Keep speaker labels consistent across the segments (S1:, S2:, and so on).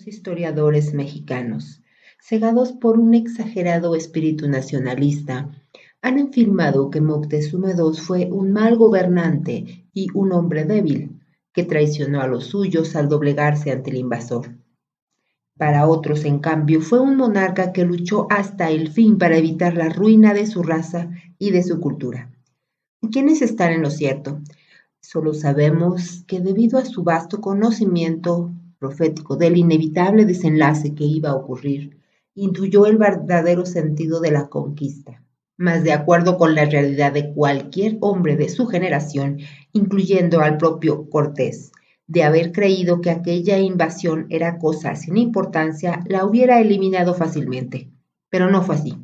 S1: Algunos historiadores mexicanos, cegados por un exagerado espíritu nacionalista, han afirmado que Moctezuma II fue un mal gobernante y un hombre débil, que traicionó a los suyos al doblegarse ante el invasor. Para otros, en cambio, fue un monarca que luchó hasta el fin para evitar la ruina de su raza y de su cultura. ¿Quiénes están en lo cierto? Solo sabemos que debido a su vasto conocimiento profético del inevitable desenlace que iba a ocurrir, intuyó el verdadero sentido de la conquista, mas de acuerdo con la realidad de cualquier hombre de su generación, incluyendo al propio Cortés, de haber creído que aquella invasión era cosa sin importancia, la hubiera eliminado fácilmente. Pero no fue así.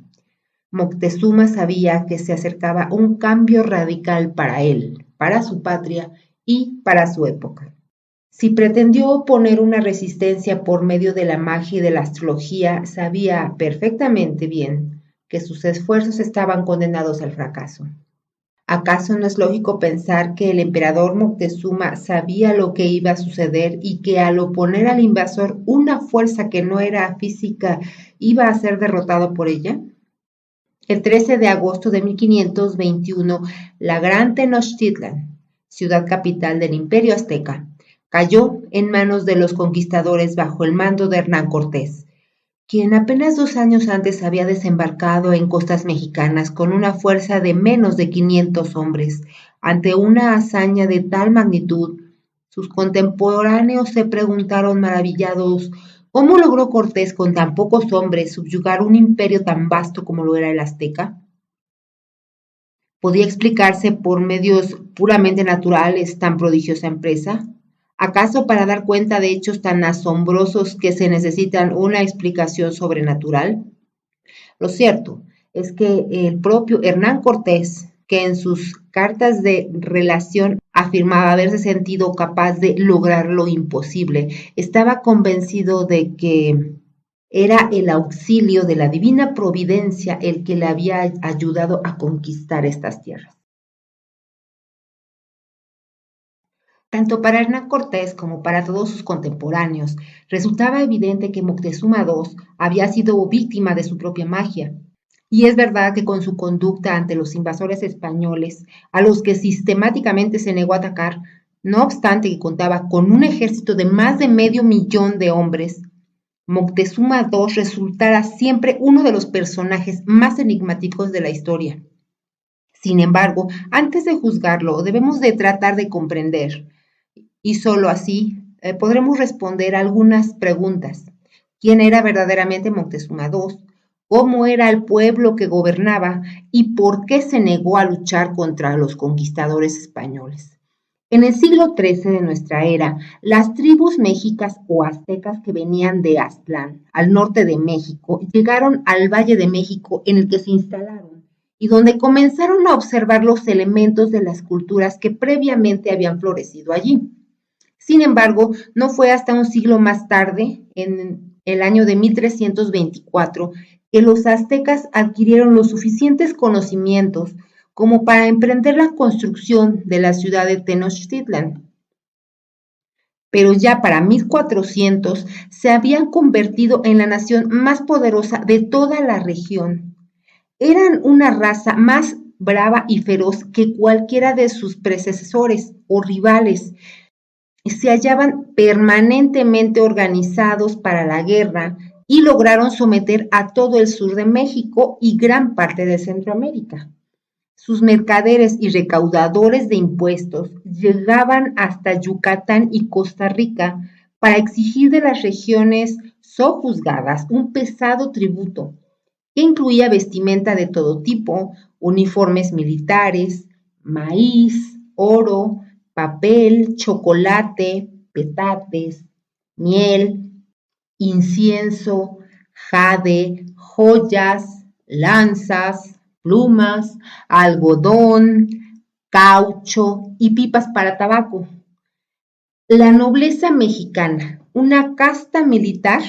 S1: Moctezuma sabía que se acercaba un cambio radical para él, para su patria y para su época. Si pretendió oponer una resistencia por medio de la magia y de la astrología, sabía perfectamente bien que sus esfuerzos estaban condenados al fracaso. ¿Acaso no es lógico pensar que el emperador Moctezuma sabía lo que iba a suceder y que al oponer al invasor una fuerza que no era física iba a ser derrotado por ella? El 13 de agosto de 1521, la gran Tenochtitlan, ciudad capital del Imperio Azteca, cayó en manos de los conquistadores bajo el mando de Hernán Cortés, quien apenas 2 años antes había desembarcado en costas mexicanas con una fuerza de menos de 500 hombres. Ante una hazaña de tal magnitud, sus contemporáneos se preguntaron maravillados ¿cómo logró Cortés con tan pocos hombres subyugar un imperio tan vasto como lo era el azteca? ¿Podía explicarse por medios puramente naturales tan prodigiosa empresa? ¿Acaso para dar cuenta de hechos tan asombrosos que se necesitan una explicación sobrenatural? Lo cierto es que el propio Hernán Cortés, que en sus cartas de relación afirmaba haberse sentido capaz de lograr lo imposible, estaba convencido de que era el auxilio de la divina providencia el que le había ayudado a conquistar estas tierras. Tanto para Hernán Cortés como para todos sus contemporáneos, resultaba evidente que Moctezuma II había sido víctima de su propia magia. Y es verdad que con su conducta ante los invasores españoles, a los que sistemáticamente se negó a atacar, no obstante que contaba con un ejército de más de 500,000 de hombres, Moctezuma II resultara siempre uno de los personajes más enigmáticos de la historia. Sin embargo, antes de juzgarlo, debemos de tratar de comprender, y solo así podremos responder algunas preguntas. ¿Quién era verdaderamente Moctezuma II? ¿Cómo era el pueblo que gobernaba? ¿Y por qué se negó a luchar contra los conquistadores españoles? En el siglo XIII de nuestra era, las tribus mexicas o aztecas que venían de Aztlán, al norte de México, llegaron al Valle de México en el que se instalaron y donde comenzaron a observar los elementos de las culturas que previamente habían florecido allí. Sin embargo, no fue hasta un siglo más tarde, en el año de 1324, que los aztecas adquirieron los suficientes conocimientos como para emprender la construcción de la ciudad de Tenochtitlan. Pero ya para 1400 se habían convertido en la nación más poderosa de toda la región. Eran una raza más brava y feroz que cualquiera de sus predecesores o rivales. Se hallaban permanentemente organizados para la guerra y lograron someter a todo el sur de México y gran parte de Centroamérica. Sus mercaderes y recaudadores de impuestos llegaban hasta Yucatán y Costa Rica para exigir de las regiones sojuzgadas un pesado tributo que incluía vestimenta de todo tipo, uniformes militares, maíz, oro, papel, chocolate, petates, miel, incienso, jade, joyas, lanzas, plumas, algodón, caucho y pipas para tabaco. La nobleza mexicana, una casta militar,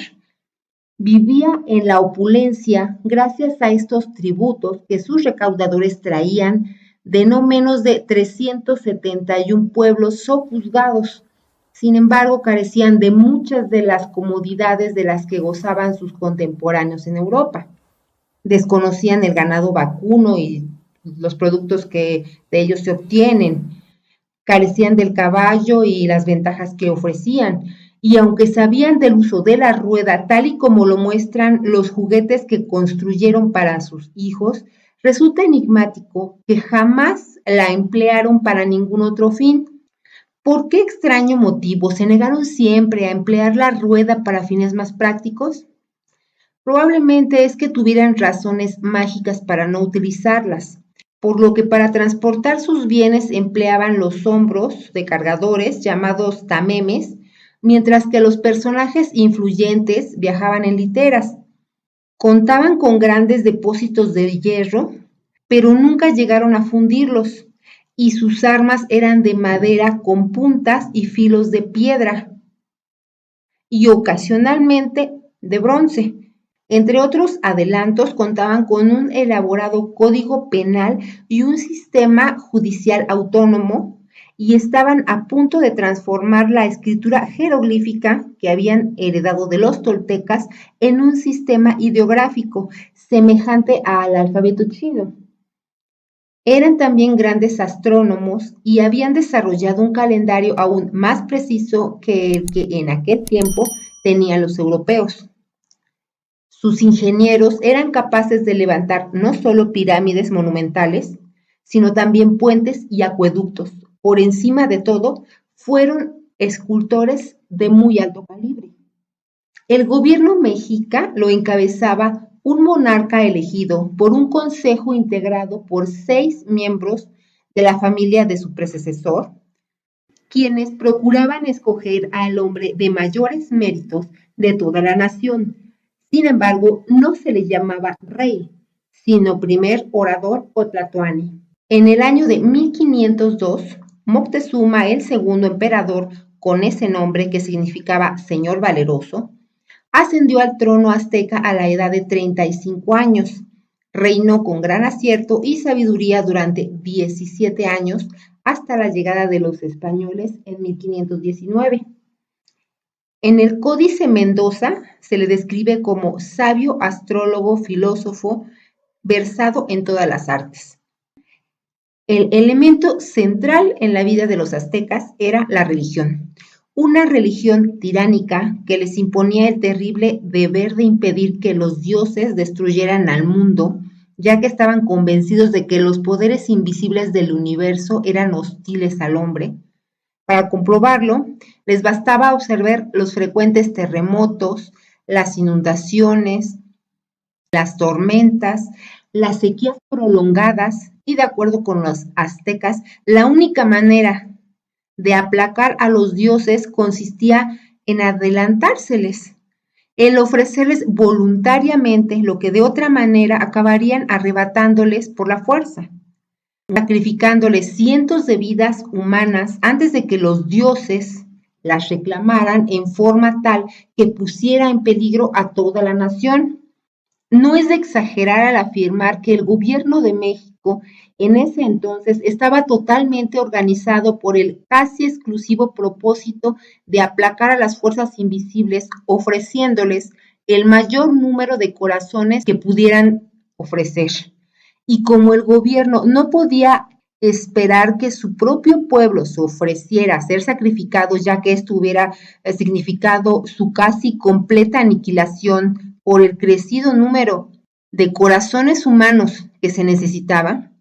S1: vivía en la opulencia gracias a estos tributos que sus recaudadores traían de no menos de 371 pueblos sojuzgados. Sin embargo, carecían de muchas de las comodidades de las que gozaban sus contemporáneos en Europa. Desconocían el ganado vacuno y los productos que de ellos se obtienen, carecían del caballo y las ventajas que ofrecían, y aunque sabían del uso de la rueda, tal y como lo muestran los juguetes que construyeron para sus hijos, resulta enigmático que jamás la emplearon para ningún otro fin. ¿Por qué extraño motivo se negaron siempre a emplear la rueda para fines más prácticos? Probablemente es que tuvieran razones mágicas para no utilizarlas, por lo que para transportar sus bienes empleaban los hombros de cargadores llamados tamemes, mientras que los personajes influyentes viajaban en literas. Contaban con grandes depósitos de hierro, pero nunca llegaron a fundirlos, y sus armas eran de madera con puntas y filos de piedra, y ocasionalmente de bronce. Entre otros adelantos, contaban con un elaborado código penal y un sistema judicial autónomo, y estaban a punto de transformar la escritura jeroglífica que habían heredado de los toltecas en un sistema ideográfico semejante al alfabeto chino. Eran también grandes astrónomos y habían desarrollado un calendario aún más preciso que el que en aquel tiempo tenían los europeos. Sus ingenieros eran capaces de levantar no solo pirámides monumentales, sino también puentes y acueductos. Por encima de todo, fueron escultores de muy alto calibre. El gobierno mexica lo encabezaba un monarca elegido por un consejo integrado por 6 miembros de la familia de su predecesor, quienes procuraban escoger al hombre de mayores méritos de toda la nación. Sin embargo, no se le llamaba rey, sino primer orador o tlatoani. En el año de 1502, Moctezuma, el segundo emperador con ese nombre que significaba señor valeroso, ascendió al trono azteca a la edad de 35 años. Reinó con gran acierto y sabiduría durante 17 años hasta la llegada de los españoles en 1519. En el Códice Mendoza se le describe como sabio, astrólogo, filósofo, versado en todas las artes. El elemento central en la vida de los aztecas era la religión, una religión tiránica que les imponía el terrible deber de impedir que los dioses destruyeran al mundo, ya que estaban convencidos de que los poderes invisibles del universo eran hostiles al hombre. Para comprobarlo, les bastaba observar los frecuentes terremotos, las inundaciones, las tormentas, las sequías prolongadas y, de acuerdo con los aztecas, la única manera de aplacar a los dioses consistía en adelantárseles, el ofrecerles voluntariamente lo que de otra manera acabarían arrebatándoles por la fuerza, sacrificándoles cientos de vidas humanas antes de que los dioses las reclamaran en forma tal que pusiera en peligro a toda la nación. No es de exagerar al afirmar que el gobierno de México en ese entonces estaba totalmente organizado por el casi exclusivo propósito de aplacar a las fuerzas invisibles, ofreciéndoles el mayor número de corazones que pudieran ofrecer. Y como el gobierno no podía esperar que su propio pueblo se ofreciera a ser sacrificado, ya que esto hubiera significado su casi completa aniquilación por el crecido número de corazones humanos que se necesitaba,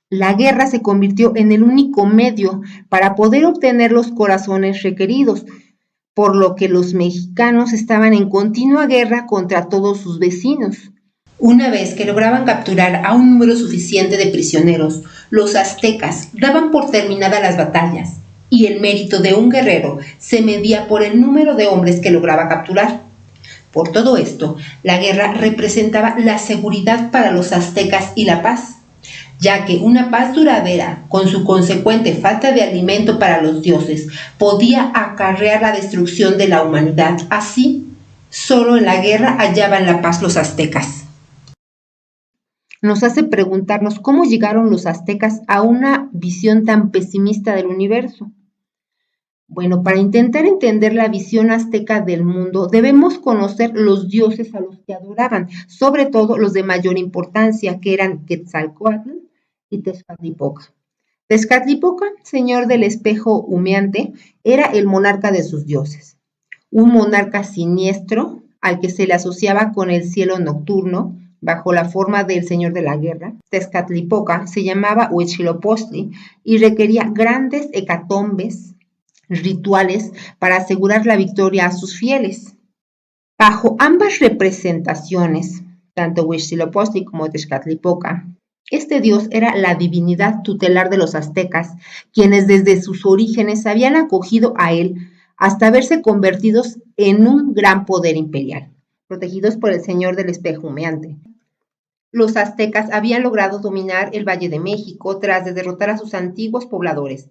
S1: la guerra se convirtió en el único medio para poder obtener los corazones requeridos, por lo que los mexicanos estaban en continua guerra contra todos sus vecinos. Una vez que lograban capturar a un número suficiente de prisioneros, los aztecas daban por terminadas las batallas, y el mérito de un guerrero se medía por el número de hombres que lograba capturar. Por todo esto, la guerra representaba la seguridad para los aztecas y la paz, ya que una paz duradera, con su consecuente falta de alimento para los dioses, podía acarrear la destrucción de la humanidad. Así, solo en la guerra hallaban la paz los aztecas. Nos hace preguntarnos cómo llegaron los aztecas a una visión tan pesimista del universo. Bueno, para intentar entender la visión azteca del mundo, debemos conocer los dioses a los que adoraban, sobre todo los de mayor importancia, que eran Quetzalcóatl y Tezcatlipoca. Tezcatlipoca, señor del espejo humeante, era el monarca de sus dioses, un monarca siniestro al que se le asociaba con el cielo nocturno, bajo la forma del señor de la guerra. Tezcatlipoca se llamaba Huitzilopochtli y requería grandes hecatombes rituales para asegurar la victoria a sus fieles. Bajo ambas representaciones, tanto Huitzilopochtli como Tezcatlipoca, este dios era la divinidad tutelar de los aztecas, quienes desde sus orígenes habían acogido a él hasta verse convertidos en un gran poder imperial, protegidos por el señor del espejo humeante. Los aztecas habían logrado dominar el Valle de México tras de derrotar a sus antiguos pobladores,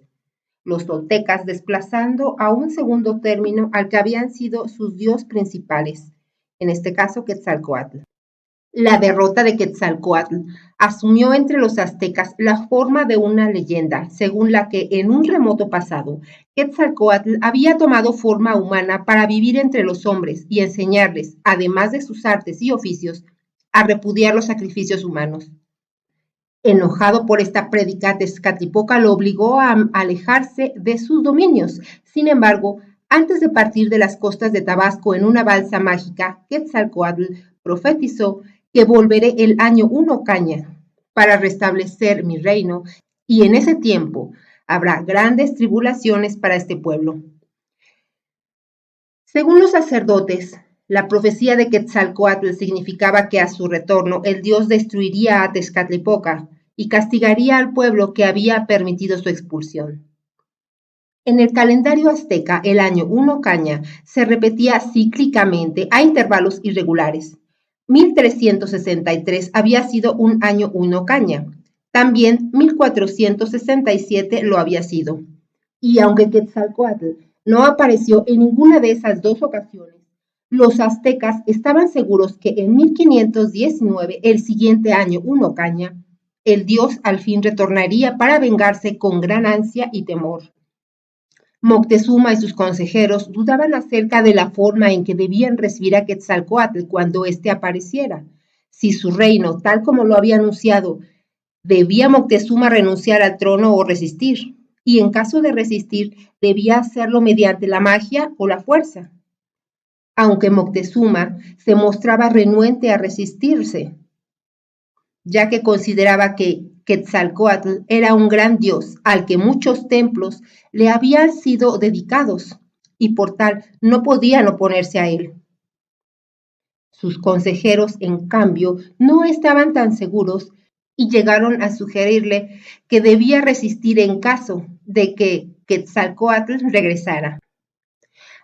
S1: los toltecas, desplazando a un segundo término al que habían sido sus dios principales, en este caso Quetzalcóatl. La derrota de Quetzalcóatl asumió entre los aztecas la forma de una leyenda, según la que en un remoto pasado, Quetzalcóatl había tomado forma humana para vivir entre los hombres y enseñarles, además de sus artes y oficios, a repudiar los sacrificios humanos. Enojado por esta prédica, Tezcatlipoca lo obligó a alejarse de sus dominios. Sin embargo, antes de partir de las costas de Tabasco en una balsa mágica, Quetzalcóatl profetizó que volveré el año 1 caña para restablecer mi reino, y en ese tiempo habrá grandes tribulaciones para este pueblo. Según los sacerdotes, la profecía de Quetzalcóatl significaba que a su retorno el dios destruiría a Tezcatlipoca y castigaría al pueblo que había permitido su expulsión. En el calendario azteca, el año 1 caña se repetía cíclicamente a intervalos irregulares. 1363 había sido un año 1 caña. También 1467 lo había sido. Y aunque Quetzalcóatl no apareció en ninguna de esas dos ocasiones, los aztecas estaban seguros que en 1519, el siguiente año 1 caña, el dios al fin retornaría para vengarse con gran ansia y temor. Moctezuma y sus consejeros dudaban acerca de la forma en que debían recibir a Quetzalcóatl cuando éste apareciera. Si su reino, tal como lo había anunciado, debía Moctezuma renunciar al trono o resistir, y en caso de resistir, debía hacerlo mediante la magia o la fuerza. Aunque Moctezuma se mostraba renuente a resistirse, ya que consideraba que Quetzalcóatl era un gran dios al que muchos templos le habían sido dedicados y por tal no podían oponerse a él. Sus consejeros, en cambio, no estaban tan seguros y llegaron a sugerirle que debía resistir en caso de que Quetzalcóatl regresara.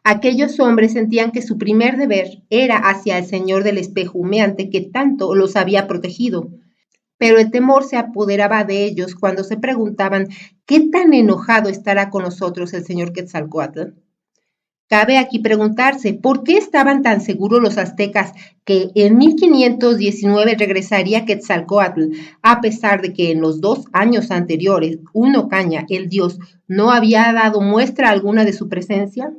S1: Aquellos hombres sentían que su primer deber era hacia el señor del espejo humeante que tanto los había protegido, pero el temor se apoderaba de ellos cuando se preguntaban qué tan enojado estará con nosotros el señor Quetzalcóatl. Cabe aquí preguntarse, ¿por qué estaban tan seguros los aztecas que en 1519 regresaría Quetzalcóatl, a pesar de que en los 2 años anteriores, 1 caña, el dios, no había dado muestra alguna de su presencia?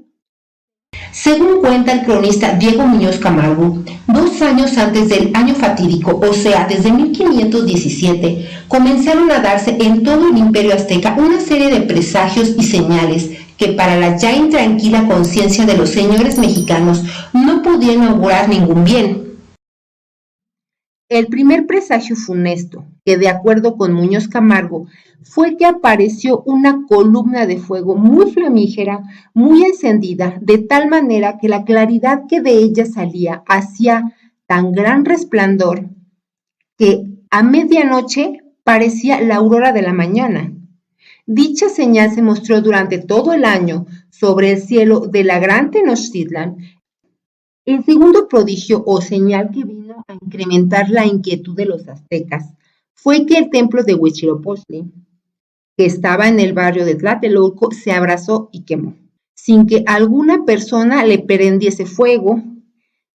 S1: Según cuenta el cronista Diego Muñoz Camargo, 2 años antes del año fatídico, o sea, desde 1517, comenzaron a darse en todo el imperio azteca una serie de presagios y señales que para la ya intranquila conciencia de los señores mexicanos no podían augurar ningún bien. El primer presagio funesto, que de acuerdo con Muñoz Camargo, fue que apareció una columna de fuego muy flamígera, muy encendida, de tal manera que la claridad que de ella salía hacía tan gran resplandor que a medianoche parecía la aurora de la mañana. Dicha señal se mostró durante todo el año sobre el cielo de la gran Tenochtitlan. El segundo prodigio o señal que vino a incrementar la inquietud de los aztecas fue que el templo de Huitzilopochtli, que estaba en el barrio de Tlatelolco, se abrasó y quemó, sin que alguna persona le prendiese fuego,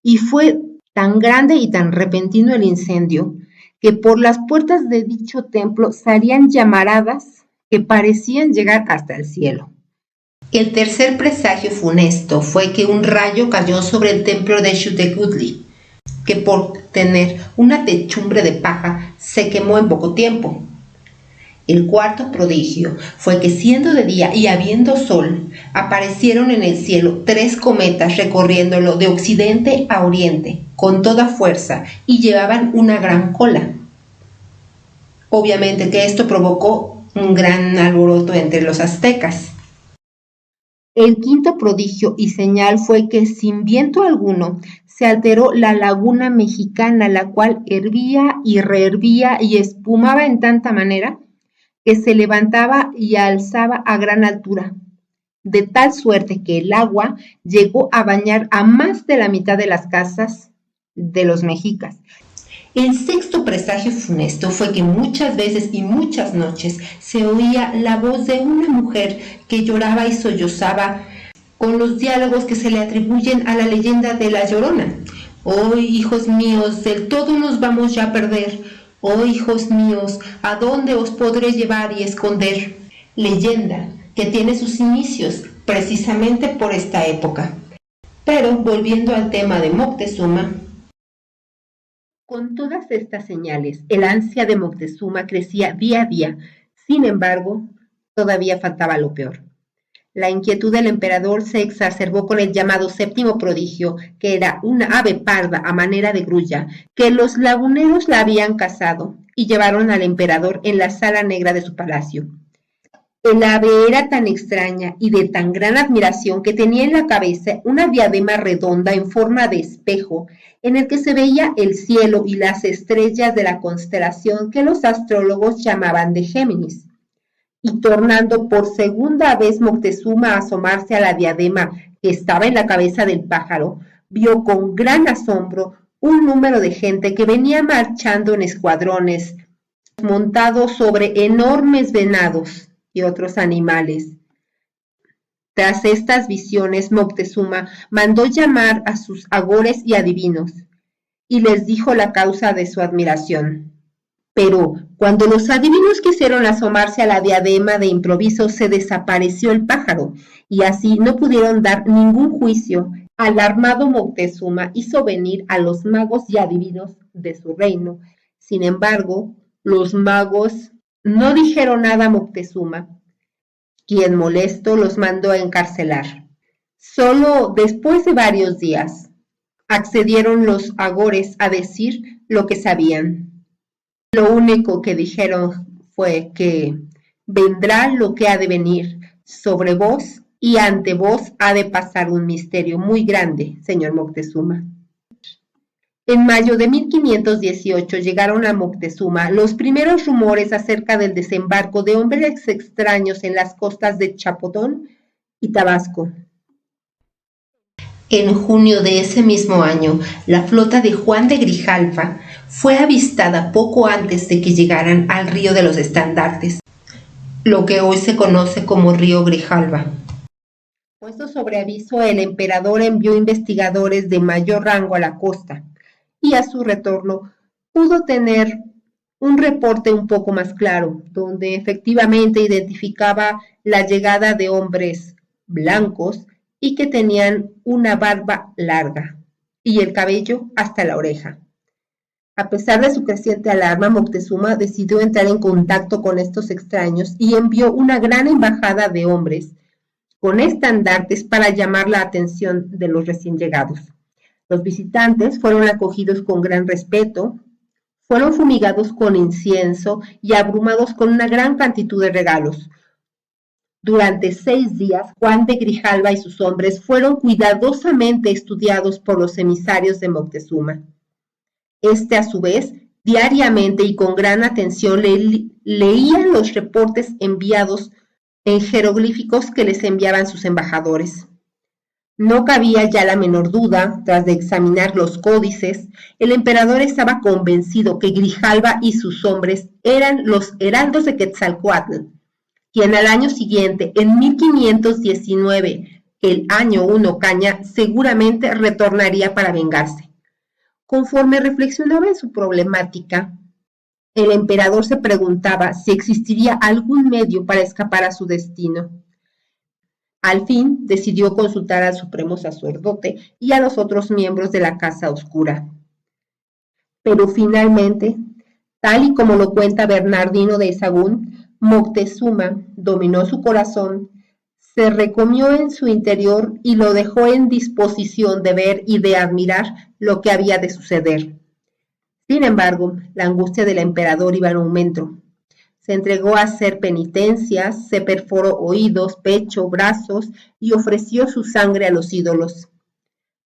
S1: y fue tan grande y tan repentino el incendio que por las puertas de dicho templo salían llamaradas que parecían llegar hasta el cielo. El tercer presagio funesto fue que un rayo cayó sobre el templo de Xiuhtecuhtli, que por tener una techumbre de paja se quemó en poco tiempo. El cuarto prodigio fue que, siendo de día y habiendo sol, aparecieron en el cielo 3 cometas recorriéndolo de occidente a oriente con toda fuerza y llevaban una gran cola. Obviamente que esto provocó un gran alboroto entre los aztecas. El quinto prodigio y señal fue que, sin viento alguno, se alteró la laguna mexicana, la cual hervía y rehervía y espumaba en tanta manera que se levantaba y alzaba a gran altura, de tal suerte que el agua llegó a bañar a más de la mitad de las casas de los mexicas. El sexto presagio funesto fue que muchas veces y muchas noches se oía la voz de una mujer que lloraba y sollozaba con los diálogos que se le atribuyen a la leyenda de la Llorona. Oh, hijos míos, del todo nos vamos ya a perder. Oh, hijos míos, ¿a dónde os podré llevar y esconder? Leyenda que tiene sus inicios precisamente por esta época. Pero, volviendo al tema de Moctezuma, con todas estas señales, el ansia de Moctezuma crecía día a día. Sin embargo, todavía faltaba lo peor. La inquietud del emperador se exacerbó con el llamado séptimo prodigio, que era una ave parda a manera de grulla, que los laguneros la habían cazado y llevaron al emperador en la sala negra de su palacio. El ave era tan extraña y de tan gran admiración que tenía en la cabeza una diadema redonda en forma de espejo, en el que se veía el cielo y las estrellas de la constelación que los astrólogos llamaban de Géminis. Y tornando por segunda vez Moctezuma a asomarse a la diadema que estaba en la cabeza del pájaro, vio con gran asombro un número de gente que venía marchando en escuadrones, montados sobre enormes venados y otros animales. Tras estas visiones, Moctezuma mandó llamar a sus agores y adivinos, y les dijo la causa de su admiración. Pero cuando los adivinos quisieron asomarse a la diadema, de improviso se desapareció el pájaro, y así no pudieron dar ningún juicio. Alarmado Moctezuma hizo venir a los magos y adivinos de su reino. Sin embargo, los magos no dijeron nada a Moctezuma, quien molesto los mandó a encarcelar. Solo después de varios días accedieron los agores a decir lo que sabían. Lo único que dijeron fue que vendrá lo que ha de venir sobre vos y ante vos ha de pasar un misterio muy grande, señor Moctezuma. En mayo de 1518 llegaron a Moctezuma los primeros rumores acerca del desembarco de hombres extraños en las costas de Chapotón y Tabasco. En junio de ese mismo año, la flota de Juan de Grijalva fue avistada poco antes de que llegaran al río de los Estandartes, lo que hoy se conoce como río Grijalva. Puesto sobre aviso, el emperador envió investigadores de mayor rango a la costa, y a su retorno pudo tener un reporte un poco más claro, donde efectivamente identificaba la llegada de hombres blancos y que tenían una barba larga y el cabello hasta la oreja. A pesar de su creciente alarma, Moctezuma decidió entrar en contacto con estos extraños y envió una gran embajada de hombres con estandartes para llamar la atención de los recién llegados. Los visitantes fueron acogidos con gran respeto, fueron fumigados con incienso y abrumados con una gran cantidad de regalos. Durante 6 días, Juan de Grijalva y sus hombres fueron cuidadosamente estudiados por los emisarios de Moctezuma. Este, a su vez, diariamente y con gran atención leía los reportes enviados en jeroglíficos que les enviaban sus embajadores. No cabía ya la menor duda, tras de examinar los códices, el emperador estaba convencido que Grijalva y sus hombres eran los heraldos de Quetzalcóatl, quien al año siguiente, en 1519, el año 1 Caña, seguramente retornaría para vengarse. Conforme reflexionaba en su problemática, el emperador se preguntaba si existiría algún medio para escapar a su destino. Al fin decidió consultar al supremo sacerdote y a los otros miembros de la Casa Oscura. Pero finalmente, tal y como lo cuenta Bernardino de Sahagún, Moctezuma dominó su corazón, se recomió en su interior y lo dejó en disposición de ver y de admirar lo que había de suceder. Sin embargo, la angustia del emperador iba en aumento. Se entregó a hacer penitencias, se perforó oídos, pecho, brazos y ofreció su sangre a los ídolos.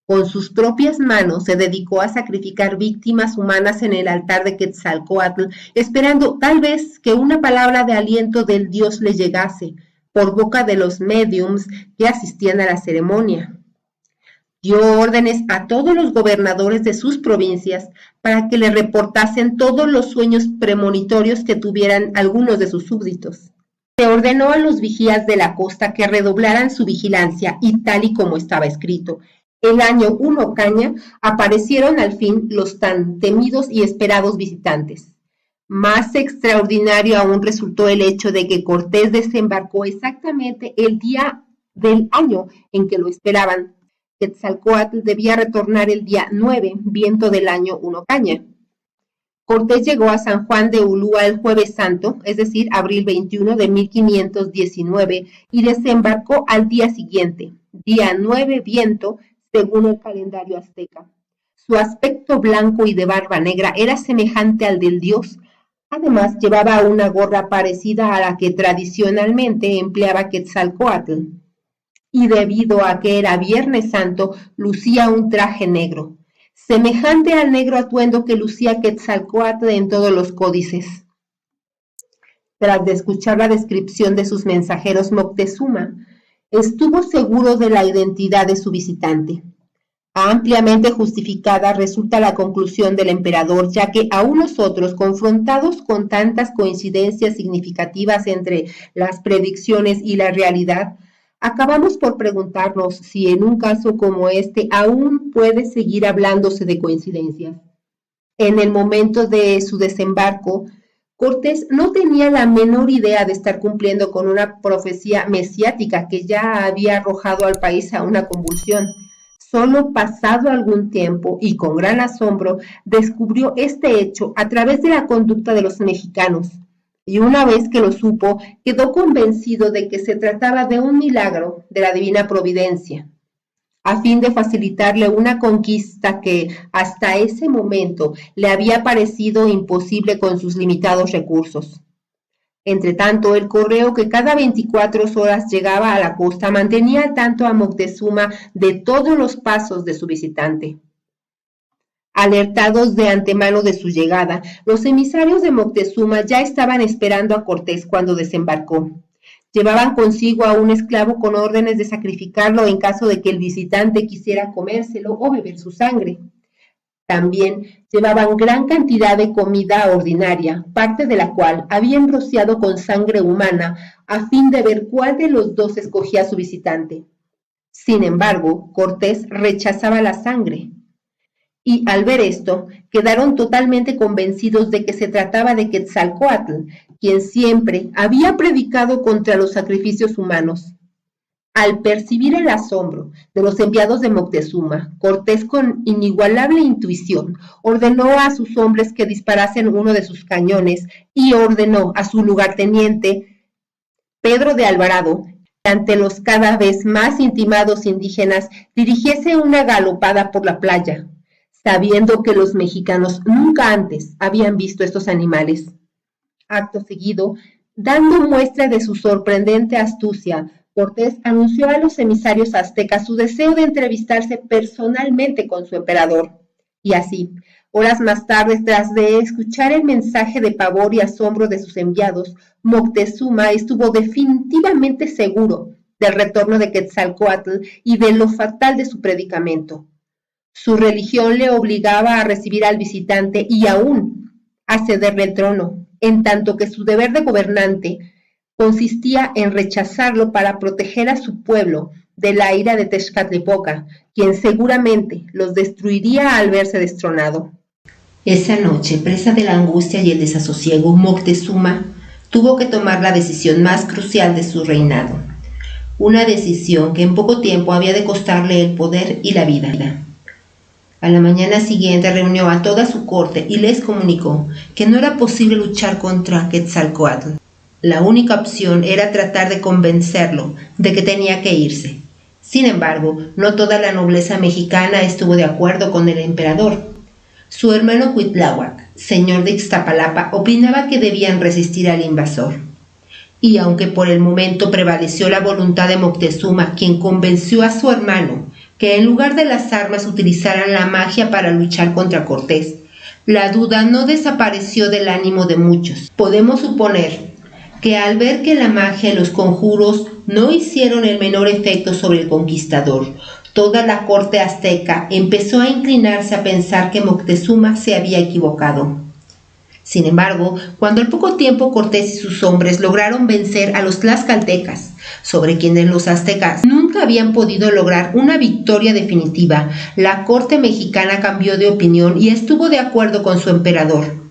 S1: Con sus propias manos se dedicó a sacrificar víctimas humanas en el altar de Quetzalcóatl, esperando tal vez que una palabra de aliento del dios le llegase por boca de los médiums que asistían a la ceremonia. Dio órdenes a todos los gobernadores de sus provincias para que le reportasen todos los sueños premonitorios que tuvieran algunos de sus súbditos. Se ordenó a los vigías de la costa que redoblaran su vigilancia y tal y como estaba escrito, el año 1 Caña aparecieron al fin los tan temidos y esperados visitantes. Más extraordinario aún resultó el hecho de que Cortés desembarcó exactamente el día del año en que lo esperaban. Quetzalcóatl debía retornar el día 9, viento del año 1 Caña. Cortés llegó a San Juan de Ulúa el Jueves Santo, es decir, abril 21 de 1519, y desembarcó al día siguiente, día 9 viento, según el calendario azteca. Su aspecto blanco y de barba negra era semejante al del dios. Además, llevaba una gorra parecida a la que tradicionalmente empleaba Quetzalcóatl. Y debido a que era Viernes Santo, lucía un traje negro, semejante al negro atuendo que lucía Quetzalcóatl en todos los códices. Tras de escuchar la descripción de sus mensajeros, Moctezuma estuvo seguro de la identidad de su visitante. Ampliamente justificada resulta la conclusión del emperador, ya que aún nosotros, confrontados con tantas coincidencias significativas entre las predicciones y la realidad, acabamos por preguntarnos si en un caso como este aún puede seguir hablándose de coincidencias. En el momento de su desembarco, Cortés no tenía la menor idea de estar cumpliendo con una profecía mesiática que ya había arrojado al país a una convulsión. Solo pasado algún tiempo y con gran asombro descubrió este hecho a través de la conducta de los mexicanos. Y una vez que lo supo, quedó convencido de que se trataba de un milagro de la divina providencia, a fin de facilitarle una conquista que hasta ese momento le había parecido imposible con sus limitados recursos. Entretanto, el correo que cada 24 horas llegaba a la costa mantenía al tanto a Moctezuma de todos los pasos de su visitante. Alertados de antemano de su llegada, los emisarios de Moctezuma ya estaban esperando a Cortés cuando desembarcó. Llevaban consigo a un esclavo con órdenes de sacrificarlo en caso de que el visitante quisiera comérselo o beber su sangre. También llevaban gran cantidad de comida ordinaria, parte de la cual habían rociado con sangre humana a fin de ver cuál de los dos escogía a su visitante. Sin embargo, Cortés rechazaba la sangre. Y al ver esto, quedaron totalmente convencidos de que se trataba de Quetzalcóatl, quien siempre había predicado contra los sacrificios humanos. Al percibir el asombro de los enviados de Moctezuma, Cortés, con inigualable intuición, ordenó a sus hombres que disparasen uno de sus cañones y ordenó a su lugarteniente, Pedro de Alvarado, que ante los cada vez más intimados indígenas dirigiese una galopada por la playa, sabiendo que los mexicanos nunca antes habían visto estos animales. Acto seguido, dando muestra de su sorprendente astucia, Cortés anunció a los emisarios aztecas su deseo de entrevistarse personalmente con su emperador. Y así, horas más tarde, tras de escuchar el mensaje de pavor y asombro de sus enviados, Moctezuma estuvo definitivamente seguro del retorno de Quetzalcóatl y de lo fatal de su predicamento. Su religión le obligaba a recibir al visitante y aún a cederle el trono, en tanto que su deber de gobernante consistía en rechazarlo para proteger a su pueblo de la ira de Tezcatlipoca, quien seguramente los destruiría al verse destronado. Esa noche, presa de la angustia y el desasosiego, Moctezuma tuvo que tomar la decisión más crucial de su reinado. una decisión que en poco tiempo había de costarle el poder y la vida. A la mañana siguiente reunió a toda su corte y les comunicó que no era posible luchar contra Quetzalcóatl. La única opción era tratar de convencerlo de que tenía que irse. Sin embargo, no toda la nobleza mexicana estuvo de acuerdo con el emperador. Su hermano Cuitláhuac, señor de Ixtapalapa, opinaba que debían resistir al invasor. Y aunque por el momento prevaleció la voluntad de Moctezuma, quien convenció a su hermano que en lugar de las armas utilizaran la magia para luchar contra Cortés, la duda no desapareció del ánimo de muchos. Podemos suponer que al ver que la magia y los conjuros no hicieron el menor efecto sobre el conquistador, toda la corte azteca empezó a inclinarse a pensar que Moctezuma se había equivocado. Sin embargo, cuando al poco tiempo Cortés y sus hombres lograron vencer a los tlaxcaltecas, sobre quienes los aztecas nunca habían podido lograr una victoria definitiva, la corte mexicana cambió de opinión y estuvo de acuerdo con su emperador.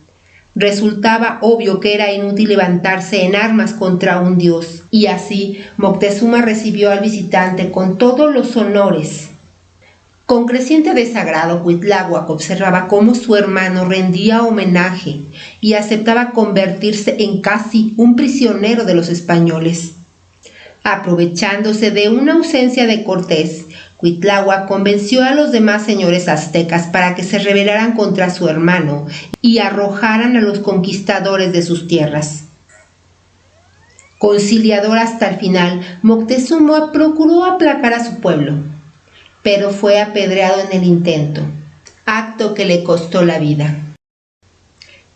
S1: Resultaba obvio que era inútil levantarse en armas contra un dios, y así Moctezuma recibió al visitante con todos los honores. Con creciente desagrado, Cuitláhuac observaba cómo su hermano rendía homenaje y aceptaba convertirse en casi un prisionero de los españoles. Aprovechándose de una ausencia de Cortés, Cuitláhuac convenció a los demás señores aztecas para que se rebelaran contra su hermano y arrojaran a los conquistadores de sus tierras. Conciliador hasta el final, Moctezuma procuró aplacar a su pueblo, pero fue apedreado en el intento, acto que le costó la vida.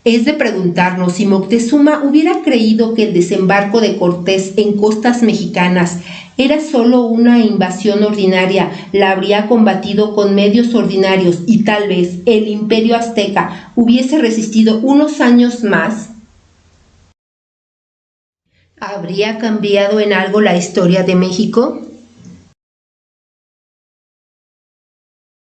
S1: Es de preguntarnos si Moctezuma hubiera creído que el desembarco de Cortés en costas mexicanas era solo una invasión ordinaria, la habría combatido con medios ordinarios y tal vez el imperio azteca hubiese resistido unos años más. ¿Habría cambiado en algo la historia de México?